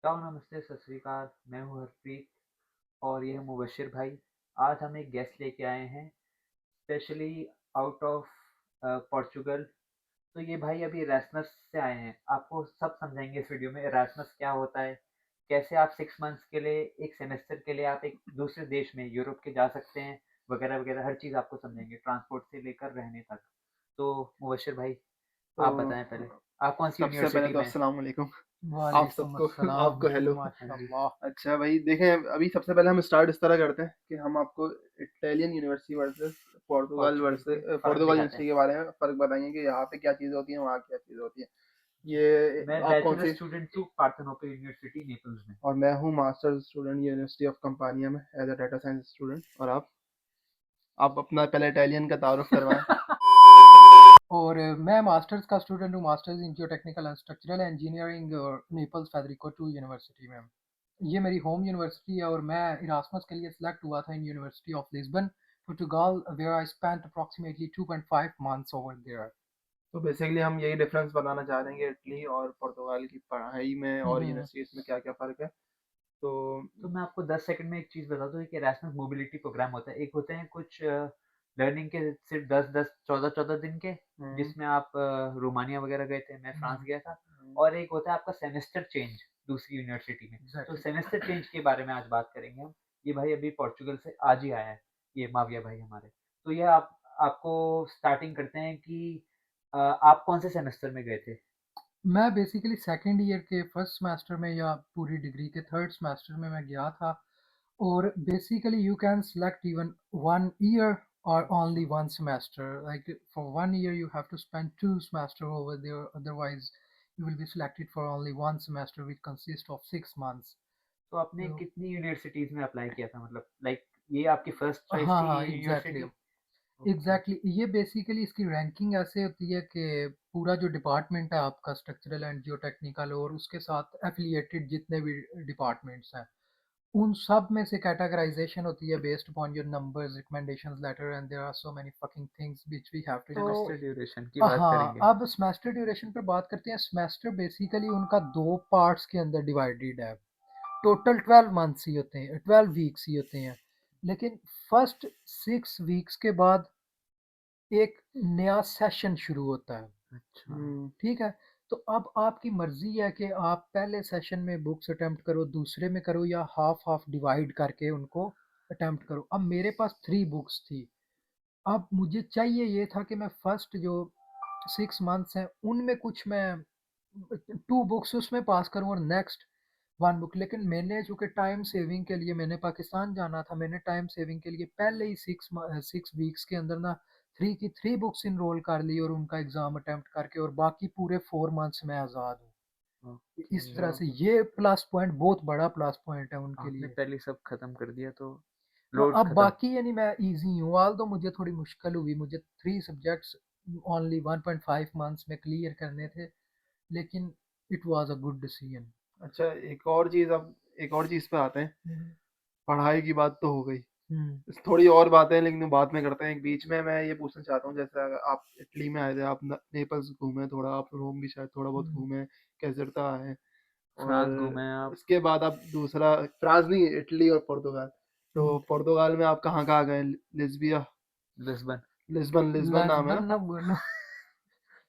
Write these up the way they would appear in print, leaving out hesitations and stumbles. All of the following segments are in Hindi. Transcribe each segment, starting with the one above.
चलो नमस्ते, सत श्री अकाल। मैं हूँ हरप्रीत और ये है मुबशिर भाई। आज हम एक गेस्ट लेके आए हैं, स्पेशली आउट ऑफ पोर्चुगल। तो ये भाई अभी इरास्मस से आए हैं। आपको सब समझाएंगे इस वीडियो में, इरास्मस क्या होता है, कैसे आप 6 मंथ्स के लिए, एक सेमेस्टर के लिए आप एक दूसरे देश में यूरोप के जा सकते हैं, वगैरह वगैरह। हर चीज़ आपको समझाएंगे, ट्रांसपोर्ट से लेकर रहने तक। तो मुबशिर भाई, तो आप बताएं पहले, आप कौन सी सबसे पहले यूनिवर्सिटी तो में हैं? अस्सलाम वालेकुम आप वालेकुम सबको। अस्सलाम आपको जी, हेलो। हाँ जी। माशाल्लाह। अच्छा भाई देखें, अभी सबसे पहले हम स्टार्ट इस तरह करते हैं कि हम आपको Italian university versus Portugal Portugal के वर्सेस फ़र्क पोर्तुगाल दिखाते यूनिवर्सिटी हैं। के बारे में फ़र्क बताएंगे कि यहाँ पे क्या चीज़ें होती हैं, वहाँ क्या चीज़ें होती हैं। ये मैं आप कौन बैचलर सी? स्टूडेंट हूँ पार्थेनोपल यूनिवर्सिटी नेपल्स में। और मैं हूँ master student university of Campania में as a data science student. और आप अपना पहले इटालियन का तारुफ करवाएं। और मैं मास्टर्स का स्टूडेंट हूँ, masters in geotechnical and structural engineering और नेपल्स फेडरिको टू यूनिवर्सिटी में। ये मेरी होम यूनिवर्सिटी है और मैं इरास्मस के लिए सिलेक्ट हुआ था इन यूनिवर्सिटी ऑफ लिस्बन, पुर्तगाल, where I spent approximately 2.5 months over there. तो बेसिकली हम यही डिफरेंस बताना चाह रहे हैं कि इटली और पुर्तगाल की पढ़ाई में और हम्म। यूनिवर्सिटीज़ में क्या क्या फ़र्क है। तो तो मैं आपको 10 सेकंड में एक चीज़ बता दूँ, एक एरास्मस मोबिलिटी प्रोग्राम होता है। एक होते हैं कुछ लर्निंग के सिर्फ 10-10, 14-14 दिन के, हम्म, जिसमें आप रोमानिया वगैरह गए थे, मैं फ्रांस गया था। हम्म, और एक होता है आपका सेमेस्टर चेंज दूसरी यूनिवर्सिटी में। तो एग्जैक्टली। सेमेस्टर चेंज के बारे में आज बात करेंगे हम। ये भाई अभी पोर्चुगल से आज ही आया है, ये माविया भाई हमारे। तो ये आपको स्टार्टिंग करते हैं कि आप कौन से सेमेस्टर में गए थे? मैं बेसिकली सेकेंड ईयर के फर्स्ट सेमेस्टर में या पूरी डिग्री के थर्ड सेमेस्टर में मैं गया था। और basically you can select even 1 year or only one semester. Like for 1 year you have to spend 2 semester over there, otherwise you will be selected for only one semester which consists of 6 months. तो आपने तो कितनी यूनिवर्सिटीज़ में अप्लाई किया था, मतलब लाइक ये आपकी फर्स्ट चॉइस हाँ थी हाँ ये एग्जैक्टली। यूनिवर्सिटी? ओके। एग्जैक्टली ये बेसिकली इसकी रैंकिंग ऐसे होती है कि पूरा जो डिपार्टमेंट है आपका स्ट्रक्चरल एंड जियोटेक्निकल और उसके साथ एफिलिएटेड जितने भी डिपार्टमेंट्स हैं उन सब में से कैटेगराइजेशन होती है based upon your numbers recommendations letter and there are so many fucking things which we have to. तो सेमेस्टर ड्यूरेशन की बात हाँ, करेंगे। अब सेमेस्टर ड्यूरेशन पर बात करते हैं। सेमेस्टर बेसिकली उनका दो पार्ट्स के अंदर डिवाइडेड है। टोटल 12 मंथ्स ही होते हैं, 12 वीक्स ही होते हैं। लेकिन फर्स्ट 6 वीक्स के बाद एक नया सेशन शुरू होता है। अच्छा। हम्म, ठीक है। तो अब आपकी मर्जी है कि आप पहले सेशन में बुक्स अटेम्प्ट करो, दूसरे में करो, या हाफ हाफ डिवाइड करके उनको अटेम्प्ट करो। अब मेरे पास 3 बुक्स थी। अब मुझे चाहिए ये था कि मैं फर्स्ट जो 6 मंथ्स हैं उनमें कुछ मैं 2 बुक्स उसमें पास करूं और नेक्स्ट 1 बुक। लेकिन मैंने चूंकि टाइम सेविंग के लिए मैंने पाकिस्तान जाना था, मैंने टाइम सेविंग के लिए पहले ही 6 वीक्स के अंदर ना 3 की 3 बुक्स इनरोल कर ली और उनका एग्ज़ाम अटेम्प्ट करके, और बाकी पूरे 4 मंथ्स में आज़ाद हूँ। इस ओके। तरह अच्छा। से ये प्लस पॉइंट, बहुत बड़ा प्लस पॉइंट है उनके आपने लिए। पहले सब खत्म कर दिया तो हाँ, लोड अब खत्म। बाकी यानी मैं इजी हूँ, ऑल दो मुझे थोड़ी मुश्किल हुई। मुझे 3 सब्जेक्ट्स ओनली 1.5 मंथ्स में क्लियर करने थे, लेकिन it was a good decision. अच्छा, एक और चीज़ पे आते हैं। हम्म। पढ़ाई की बात तो हो गई। हम्म। थोड़ी और बातें लेकिन बाद में करते हैं। एक बीच में मैं ये पूछना चाहता हूँ, जैसे अगर आप इटली में आए थे, आप नेपल्स घूमे थोड़ा, आप रोम भी शायद थोड़ा बहुत हम्म। घूमे, कैसरता आए, फ्रांस और घूमे आप? उसके बाद आप दूसरा, फ्रांस नहीं, इटली और पुर्तगाल। हम्म। तो पुर्तगाल में आप कहाँ कहाँ गए? लिस्बिया, लिस्बन। लिस्बन, लिस्बन नाम है लिस्बन ना? ना बोलो,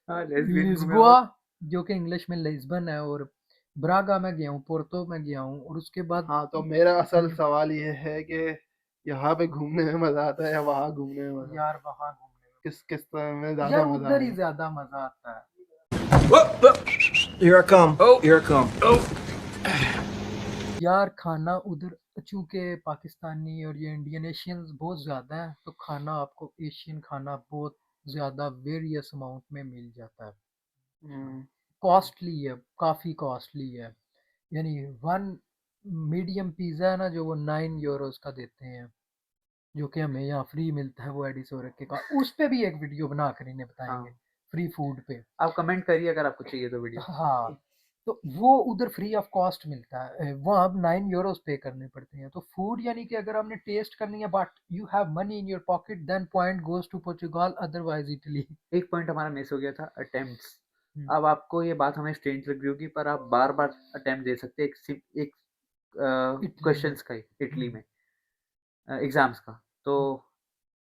हाँ, लेस्बियन घूमे लिस्बोआ, आप? जो कि इंग्लिश में लिस्बन है। और ब्रागा में गया हूँ, पोर्तो में गया हूँ, और उसके बाद हाँ, तो मेरा असल हम्म, सवाल ये है कि यहाँ पे घूमने में मजा आता है या वहाँ घूमने में मजा? यार वहाँ घूमने में, किस किस तरह में ज्यादा यार मजा उधर ही आएगा? ज्यादा मजा आता है। Whoop, whoop. Here I come. Oh, here I come. Oh. यार खाना उधर, चूंकि पाकिस्तानी और ये इंडियन एशियंस बहुत ज़्यादा हैं, तो खाना आपको एशियन खाना बहुत ज़्यादा वेरियस अमाउंट में मिल जाता है। अच्छा। कॉस्टली है, काफ़ी कॉस्टली है। यानी वन मीडियम पिज़्ज़ा है ना, जो वो 9 यूरोज़ का देते हैं, जो कि हमें यहाँ फ्री मिलता है, वो एडिसो रखे का। उस पे भी एक वीडियो बना कर इन्हें बताएंगे, हाँ, फ्री फूड पे। आप कमेंट करिए अगर आपको चाहिए तो वीडियो। हाँ, तो वो उधर फ्री ऑफ कॉस्ट मिलता है। वहाँ अब 9 यूरोज पे करने पड़ते हैं। तो फूड यानी कि अगर आपने टेस्ट करनी है but you have money in your pocket, then point goes to Portugal, otherwise Italy. एक पॉइंट हमारा मिस हो गया था, अटेम्प्ट्स। अब आपको ये बात हमें स्ट्रेंज लग रही होगी, पर आप बार-बार अटेम्प्ट दे सकते हैं एक इटली में। क्वेश्चंस का ही इटली हम्म। में एग्ज़ाम्स का। तो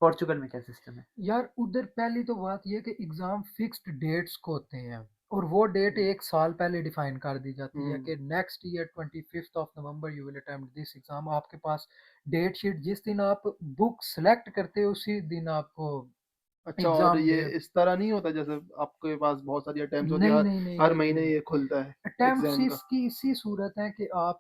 पोर्चुगल में क्या सिस्टम है? यार उधर पहली तो बात ये है कि एग्जाम फिक्स्ड डेट्स को होते हैं, और वो डेट हुँ, एक साल पहले डिफाइन कर दी जाती है हुँ। कि next year 25 November you will attempt this exam. आपके पास डेट शीट जिस दिन आप बुक सेलेक्ट करते हो उसी दिन आपको अच्छा, और एग्जाम ये दे। इस तरह नहीं होता जैसे आपके पास बहुत सारी अटेम्प्ट्स होती है, नहीं हर नहीं नहीं हर नहीं महीने नहीं, ये खुलता है अटेम्प्ट्स एग्ज़ाम का? इसकी इसी सूरत है कि आप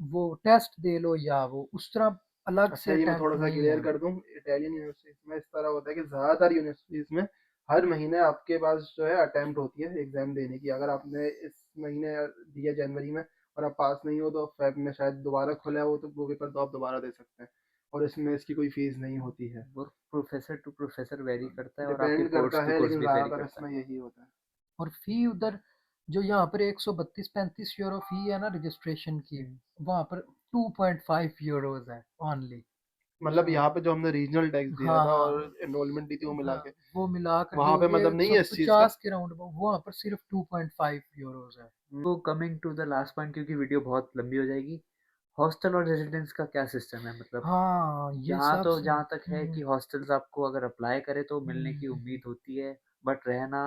वो टेस्ट दे लो या वो उस तरह अलग अच्छा, से ये मैं अटेम्प्ट थोड़ा-सा नहीं क्लियर है। कर दूँ, इटालियन यूनिवर्सिटीज़ में इस तरह होता है कि ज़्यादातर यूनिवर्सिटीज़ में हर महीने आपके पास जो है अटेम्प्ट होती है एग्ज़ाम देने की। अगर आपने इस महीने दिया जनवरी में और आप पास नहीं हो तो फ़ेब में शायद दोबारा खुला हो, तो वो पेपर तो आप दोबारा दे सकते हैं, और इसमें इसकी कोई फ़ीस नहीं होती है। वो प्रोफ़ेसर टू प्रोफ़ेसर वेरी करता है और आपके डिपेंड करता कोर्स टू है, कोर्स लेकिन भी वेरी ज़्यादातर करता है। इसमें यही होता है। और फी उधर जो यहाँ पर 132-35 यूरो फी है ना रजिस्ट्रेशन की, हुँ। वहाँ पर 2.5 यूरोज है ओनली। मतलब यहाँ पे जो हमने रीजनल टैक्स दिया हाँ था और हाँ एनरोलमेंट दी थी वो मिला हाँ, के, वो मिला करके वहाँ पे ये मतलब नहीं है इस चीज़ का? 150 के राउंड में वहाँ पर सिर्फ 2.5 यूरोज है। तो coming to the last point, क्योंकि वीडियो बहुत लंबी हो जाएगी, हॉस्टल और रेज़िडेंस का क्या सिस्टम है? मतलब हाँ ये यहाँ सब तो जहाँ तक है कि हम्म, हॉस्टल्स आपको अगर अप्लाई करें तो मिलने की हम्म, उम्मीद होती है, बट रहना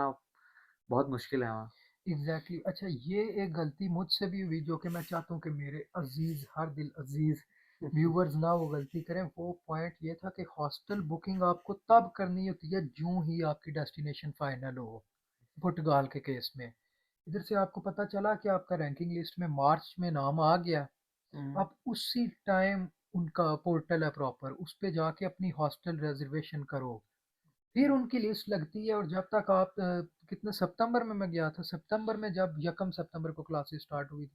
बहुत मुश्किल है वहाँ। Exactly exactly। अच्छा ये एक गलती मुझसे भी हुई जो कि मैं चाहता हूँ कि मेरे अजीज हर दिल अजीज व्यूवर्स ना वो गलती करें। वो पॉइंट ये था कि हॉस्टल बुकिंग आपको तब करनी होती है जूं ही आपकी डेस्टिनेशन फाइनल हो। पुर्तगाल के केस में इधर से आपको पता चला कि आपका रैंकिंग लिस्ट में मार्च में नाम आ गया, हुँ। आप उसी टाइम उनका पोर्टल है प्रॉपर उस पे जाके अपनी हॉस्टल रिजर्वेशन करो। फिर उनकी लिस्ट लगती है, और जब तक आप कितने सितंबर में मैं गया था, सितंबर में जब 1 सितंबर को क्लासेस स्टार्ट हुई,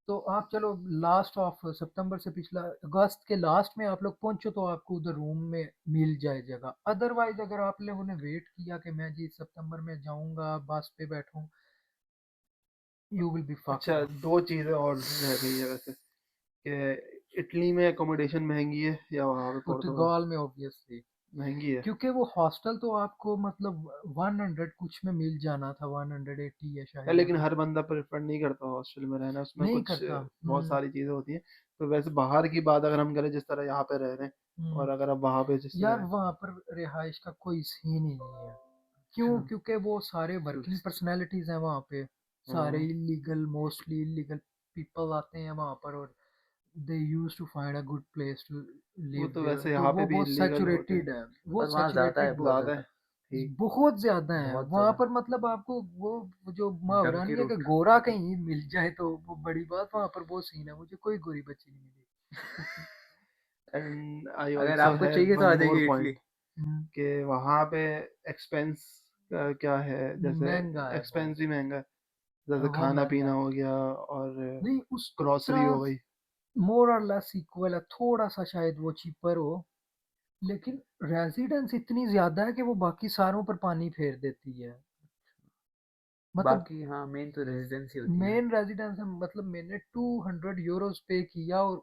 तो आप चलो लास्ट ऑफ सितंबर से पिछला अगस्त के लास्ट में आप लोग पहुंचो तो आपको उधर रूम में मिल जाए जगह। अदरवाइज अगर आप लोगों ने वेट किया कि मैं जी सितंबर में जाऊंगा बस पे बैठूं, यू विल बी अच्छा, फक्ड। 2 चीज़ें और रह गई है वैसे, कि इटली में अकोमोडेशन महँगी है या वहाँ पे पोर्तुगाल? पुर्तगाल में ऑब्वियसली, महँगी है। क्योंकि वो हॉस्टल तो आपको मतलब 100 कुछ में मिल जाना था, 180 है है, शायद या लेकिन कुछ। हर बंदा प्रेफ़र नहीं करता हॉस्टल में रहना, उसमें नहीं कुछ करता। बहुत सारी चीज़ें होती हैं। तो वैसे बाहर की बात अगर हम करें जिस तरह यहाँ पे रह रहे हैं, हम्म। और अगर आप वहाँ पे जिस यार तरह वहाँ पर रिहाइश का कोई सीन ही नहीं है। क्यों? अच्छा, क्योंकि वो सारे वर्किंग टूरिस्ट। पर्सनैलिटीज हैं वहाँ पे, सारे हुँ, इलीगल मोस्टली इलीगल पीपल आते हैं वहाँ पर, और they use to find a good place to वो लिव तो देयर, वैसे तो यहाँ पे वो भी बहुत इल्लीगल होते हैं। सैचुरेटेड है, वो और वहाँ ज़्यादा है, सैचुरेटेड बहुत ज़्यादा ज़्यादा, है, ठीक। बहुत ज्यादा है बहुत वहां ज़्यादा। पर। मतलब आपको वो जो मुहावरा डंकी नहीं है कि रूट। गोरा कहीं मिल जाए तो वो बड़ी बात, वहां पर वो सीन है, मुझे कोई गोरी बच्ची नहीं मिली। एंड आई अगर आल्सो आपको हैव चाहिए तो वन आ मोर जाइए इटली। पॉइंट, कि वहाँ पे एक्सपेंस क्या है, जैसे महंगा है बहुत, एक्सपेंस भी महँगा है, जैसे वो महंगा खाना-पीना है। हो गया और नहीं उस ग्रोसरी हो तरह गई। मोर और लेस इक्वल है, थोड़ा सा शायद वो चीपर हो, लेकिन रेजिडेंस इतनी ज्यादा है कि वो बाकी सारों पर पानी फेर देती है। मतलब बाकी हाँ, मेन तो रेज़िडेंसी होती है ना। मेन रेजिडेंस है, मतलब मैंने 200 यूरोज पे किया, और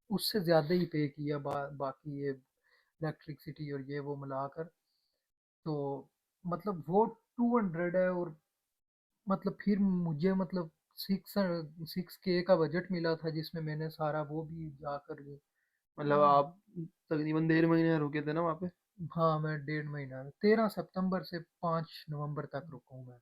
उससे ज्यादा ही पे किया बाकी ये इलेक्ट्रिसिटी और ये वो मिलाकर। तो मतलब वो 200 है, और मतलब फिर मुझे मतलब 6 के का बजट मिला था जिसमें मैंने सारा वो भी जाकर मतलब आप तकरीबन 1.5 महीने रुके थे ना वहाँ पे? हाँ मैं 1.5 महीना 13 सितंबर से 5 नवंबर तक रुका हूँ मैं।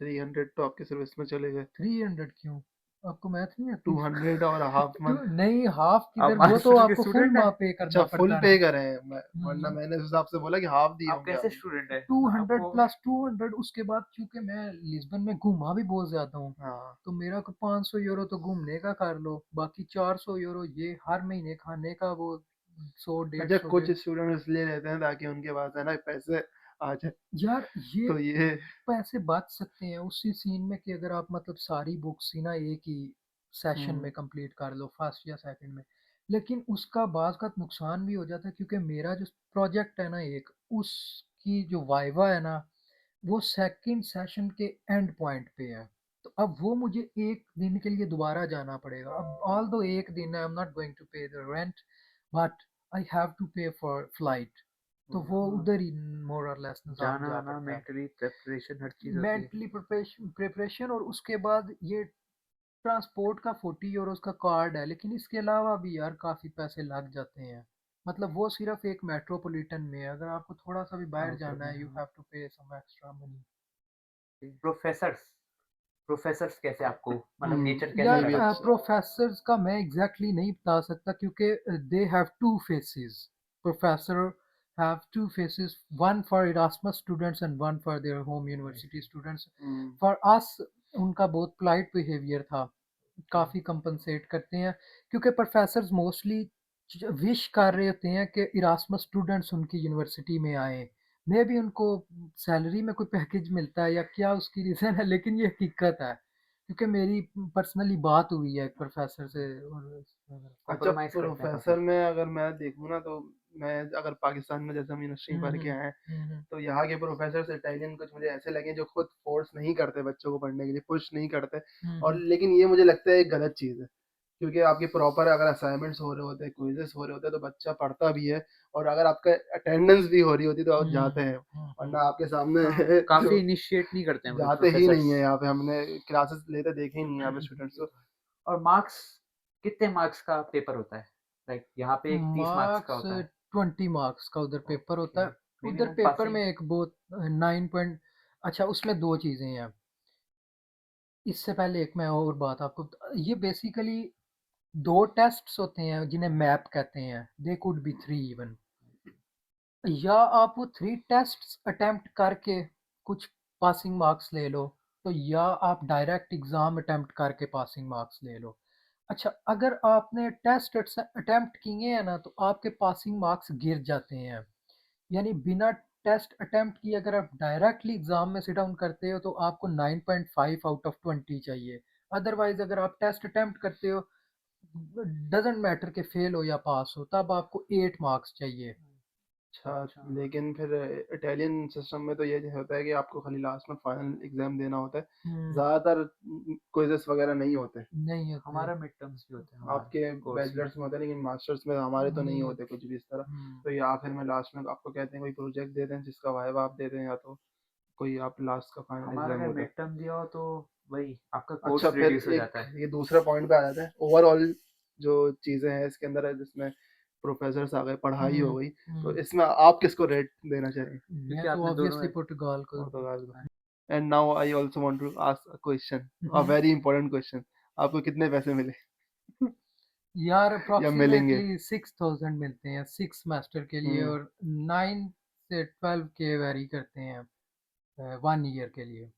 300 तो आपके सर्विस में चले गए। 300 क्यों? आपको मैथ नहीं आती? 200 और हाफ टू मंथ। नहीं, हाफ आप किधर, वो तो मास्टर्स के आपको फुल स्टूडेंट हैं? पे अच्छा, करना फुल पड़ता है पे ना। करे हैं, वरना हम्म। मैंने उस हिसाब से बोला कि हाफ दिए आप होंगे कैसे आपने। स्टूडेंट हैं? 200 आपको प्लस 200 उसके बाद, क्योंकि मैं लिस्बन में घूमा भी बहुत ज्यादा हूँ, हाँ, तो मेरा को 500 यूरो तो घूमने का कर लो, बाकी 400 यूरो ये हर महीने खाने का, वो 100 150 अच्छा, के। कुछ स्टूडेंट इसलिए रहते हैं ताकि उनके पास है ना पैसे आ जाए, यार ये तो ये पैसे बच सकते हैं उसी सीन में कि अगर आप मतलब सारी बुक्स ही ना एक ही सेशन हम्म, में कंप्लीट कर लो फर्स्ट या सेकंड में, लेकिन उसका बाज़ का नुकसान भी हो जाता है, क्योंकि मेरा जो प्रोजेक्ट है ना एक, उसकी जो वाइवा है ना वो सेकंड सेशन के एंड पॉइंट पे है। तो अब वो मुझे एक दिन के लिए दोबारा जाना पड़ेगा। अब ऑल दो एक दिन I am not going to pay the rent, but I have to pay for flight. तो वो उधर ही मोर और लेस निज़ाम जाना जा आना, पड़ता है। मेंटली प्रिपरेशन, हर चीज़ होती है। मेंटली प्रिपरेशन, और उसके बाद ये ट्रांसपोर्ट का 40 यूरोस का कार्ड है, लेकिन इसके अलावा भी यार काफ़ी पैसे लग जाते हैं। मतलब वो सिर्फ एक मेट्रोपॉलिटन में है, अगर आपको थोड़ा सा भी बाहर आउटर जाना में, है यू हाँ। Have to pay some extra money. Professors professors कैसे आपको, मतलब नेचर कैसा यार ये भी लगा? अच्छा। प्रोफेसर्स का मैं एग्जैक्टली नहीं बता सकता, क्योंकि they have two faces. Professor have two faces, one for Erasmus students and one for their home university students. For us उनका बहुत पोलाइट बिहेवियर था, काफ़ी कंपनसेट करते हैं, क्योंकि प्रोफेसर्स मोस्टली विश कर रहे होते हैं कि इरास्मस स्टूडेंट्स उनकी यूनिवर्सिटी में आए। मे भी उनको सैलरी में कोई पैकेज मिलता है या क्या उसकी रीज़न है, लेकिन ये हकीकत है, क्योंकि मेरी पर्सनली बात हुई है एक प्रोफेसर से। और अच्छा, कॉम्प्रोमाइज़ करते हैं काफ़ी। प्रोफेसर में अगर मैं देखूँ ना, तो मैं अगर पाकिस्तान में जैसे हम यूनिवर्सिटी में हम्म पढ़ के हम्म आए हैं, हम्म तो यहाँ के प्रोफेसर्स इटालियन कुछ मुझे ऐसे लगे जो खुद फोर्स नहीं करते बच्चों को पढ़ने के लिए, पुश नहीं करते। और हम्म लेकिन ये मुझे लगता है एक गलत चीज़ है, क्योंकि आपके प्रॉपर अगर असाइनमेंट्स हो रहे होते हैं, क्विजेस हो रहे होते हैं, तो बच्चा पढ़ता भी है। और अगर आपका अटेंडेंस भी हो रही होती है तो आप जाते हैं, वरना आपके सामने काफ़ी जो इनिशिएट नहीं करते हैं मतलब जाते ही प्रोफेसर्स। नहीं है। यहाँ पे हमने क्लासेस लेते देखे ही नहीं है यहाँ पे स्टूडेंट्स को। और मार्क्स, कितने मार्क्स का पेपर होता है? लाइक यहाँ पे एक 30 मार्क्स का मार्क्स होता है। 20 मार्क्स का उधर पेपर होता ओके। है। उधर मिनिमम पेपर पासिंग। में एक बहुत 9 पॉइंट, अच्छा उसमें दो चीज़ें हैं। इससे पहले एक मैं और बात आपको ये बेसिकली दो टेस्ट्स होते हैं जिन्हें मैप कहते हैं, दे कुड बी 3 इवन। या आप वो 3 टेस्ट्स अटेम्प्ट करके कुछ पासिंग मार्क्स ले लो, तो या आप डायरेक्ट एग्ज़ाम अटेम्प्ट करके पासिंग मार्क्स ले लो। अच्छा, अगर आपने टेस्ट अटेम्प्ट किए हैं ना, तो आपके पासिंग मार्क्स गिर जाते हैं। यानी बिना टेस्ट अटेम्प्ट किए अगर आप डायरेक्टली एग्ज़ाम में सिट डाउन करते हो तो आपको 9.5 आउट ऑफ 20 चाहिए। अदरवाइज़ अगर आप टेस्ट अटेम्प्ट करते हो, डज़न्ट मैटर कि फेल हो या पास हो, तब आपको 8 मार्क्स चाहिए। अच्छा, अच्छा। लेकिन फिर इटालियन सिस्टम में तो ये जो होता है कि आपको खाली लास्ट में फाइनल एग्जाम देना होता है। हुँ, ज़्यादातर क्विज़ेस वगैरह नहीं होते। नहीं होते। हमारा मिड टर्म्स भी होते हैं हमारे आपके कोर्स में। बैचलर्स में होते हैं, लेकिन मास्टर्स में हमारे तो नहीं नहीं होते होते। कुछ भी इस तरह। हुँ। तो ये आखिर में लास्ट में आपको कहते हैं कोई प्रोजेक्ट देते हैं जिसका वाइवा आप देते हैं, या तो कोई आप लास्ट का फाइनल हमारा एग्जाम अगर होता है। मिड टर्म दिया हो तो वही आपका अच्छा, कोर्स फिर रिड्यूस हो एक जाता है। ये दूसरा पॉइंट पे आ जाते हैं, ओवरऑल जो चीज़ें हैं इसके अंदर है, जिसमें प्रोफेसर्स आ गए, पढ़ाई हो हुँ, गई, तो हुँ। इसमें आप किसको रेट देना चाहेंगे? मैं क्योंकि तो आपने दोनों ऑब्वियसली पुर्तगाल को। पुर्तगाल को। And now I also want to ask a question, hmm, uh hmm. Very important question. आपको कितने पैसे मिले यार या मिलेंगे? अप्रॉक्सिमेटली 6000 मिलते हैं 6 सेमेस्टर के लिए, हुँ। और 9 से 12 के वैरी करते हैं 1 ईयर के लिए।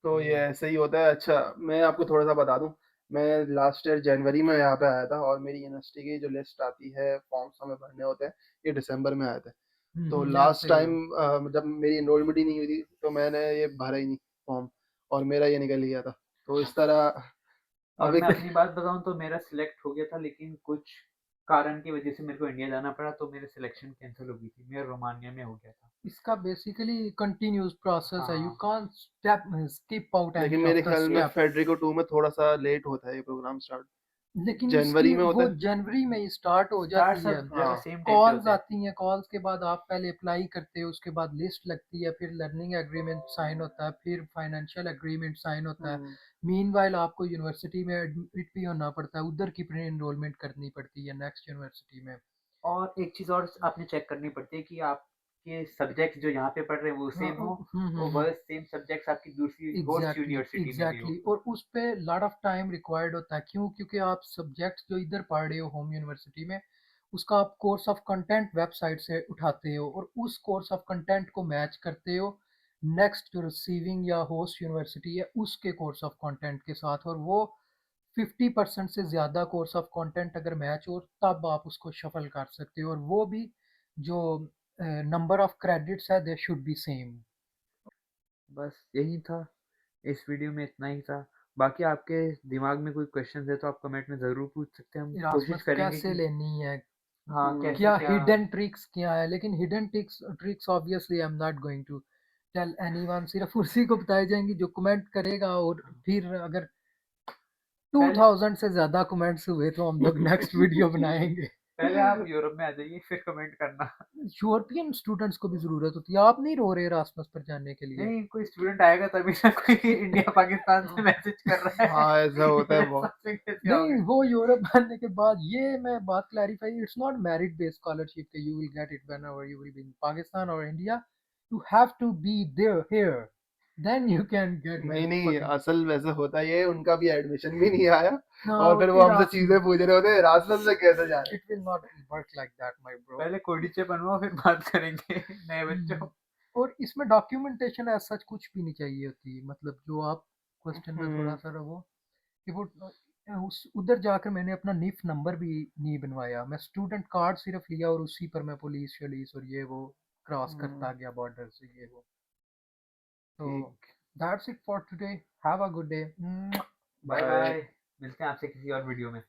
तो ये ऐसे ही होता है। अच्छा, मैं आपको थोड़ा-सा बता दूँ, मैं लास्ट ईयर जनवरी में यहाँ पे आया था, और मेरी यूनिवर्सिटी की जो लिस्ट आती है, फॉर्म्स हमें भरने होते हैं, ये दिसंबर में आए थे। तो लास्ट ऐसे ही टाइम है। जब मेरी एनरोलमेंट ही नहीं हुई थी, तो मैंने ये भरा ही नहीं फॉर्म, और मेरा ये निकल गया था। तो इस तरह और अब मैं एक अपनी बात बताऊँ तो मेरा सिलेक्ट हो गया था, लेकिन कुछ कारण की वजह से मेरे को इंडिया जाना पड़ा, तो मेरी सिलेक्शन कैंसिल हो गई थी। मेरा रोमानिया में हो गया था। इसका बेसिकली कंटिन्यूअस प्रोसेस है, यू हाँ। कांट स्किप आउट लेकिन एनी मेरे ऑफ द ख्याल में स्टेप। फेडरिको 2 में थोड़ा-सा लेट होता है ये प्रोग्राम स्टार्ट, लेकिन इसकी जनवरी में होता वो है? जनवरी में ही स्टार्ट हो स्टार्ट जाती है। सब जगह हाँ। सेम टाइम पे कॉल्स होते हैं। आती हैं, कॉल्स के बाद आप पहले अप्लाई करते हो, उसके बाद लिस्ट लगती है, फिर लर्निंग एग्रीमेंट साइन होता है, फिर फाइनेंशियल एग्रीमेंट साइन होता है। हुँ। मीनवाइल आपको यूनिवर्सिटी में एडमिट भी होना पड़ता है, उधर की प्री एनरोलमेंट करनी पड़ती है नेक्स्ट यूनिवर्सिटी में। और एक चीज़ और आपने चेक करनी पड़ती है कि आपके सब्जेक्ट्स जो यहाँ पे पढ़ रहे हैं वो हाँ, सेम हो, और हम्म। वह सेम सब्जेक्ट्स आपकी दूसरी होस्ट एग्जैक्टली यूनिवर्सिटी में भी हो। एग्जैक्टली, और उस पे लॉट ऑफ टाइम रिक्वायर्ड होता है। क्यों? क्योंकि आप सब्जेक्ट्स जो इधर पढ़ रहे हो होम यूनिवर्सिटी में, उसका आप कोर्स ऑफ कंटेंट वेबसाइट से उठाते हो, और उस कोर्स ऑफ कंटेंट को मैच करते हो नेक्स्ट जो रिसीविंग या होस्ट यूनिवर्सिटी है उसके कोर्स ऑफ कंटेंट के साथ, और वो 50% से ज़्यादा कोर्स ऑफ कंटेंट अगर मैच हो तब आप उसको शफल कर सकते हो, और वो भी जो नंबर ऑफ क्रेडिट्स है दे शुड बी सेम। बस यही था, इस वीडियो में इतना ही था। बाकी आपके दिमाग में कोई क्वेश्चंस है तो आप कमेंट में ज़रूर पूछ सकते हैं, हम कोशिश इरास्मस करेंगे कैसे कि लेनी है, हाँ, हुँ। कैसे क्या क्या। हिडन ट्रिक्स क्या है, लेकिन hidden tricks obviously I am not going to tell anyone, सिर्फ उसी को बताई जाएंगी जो कमेंट करेगा। और फिर अगर पहले 2000 से ज़्यादा कमेंट्स हुए तो हम लोग नेक्स्ट वीडियो बनाएंगे। पहले आप यूरोप में आ जाइए फिर कमेंट करना। यूरोपियन स्टूडेंट्स को भी जरूरत होती है, आप नहीं रो रहे रासमस पर जाने के लिए? नहीं, कोई स्टूडेंट आएगा तभी ना, कोई इंडिया पाकिस्तान से मैसेज कर रहा है। हाँ ऐसा होता है बहुत। ऐसा कैसे नहीं, आओगे? वो यूरोप आने के बाद ये मैं बात clarify, it's not merit based scholarship के you will get it whenever you will be in Pakistan और India, you have to be there here then you can get नहीं माय नहीं, फकिंग। असल वैसे होता ये है, उनका भी एडमिशन भी नहीं आया और नो फिर वो हमसे चीजें पूछ रहे होते हैं राजस्थान से कैसे जा रहे it will not work like that my bro. पहले कोडिचे बनवाओ फिर बात करेंगे नए बच्चों। और इसमें डॉक्यूमेंटेशन ऐसा सच कुछ भी नहीं चाहिए होती, मतलब जो आप क्वेश्चन में थोड़ा हैं। सा रहो कि वो उस उधर जाकर मैंने अपना निफ नंबर भी नहीं बनवाया, मैं स्टूडेंट कार्ड सिर्फ लिया और उसी पर मैं पुलिस शलीस और ये वो क्रॉस करता गया बॉर्डर से ये वो। तो ठीक, that's it for today, have a good day. Bye bye. Bye, मिलते हैं आपसे किसी और वीडियो में।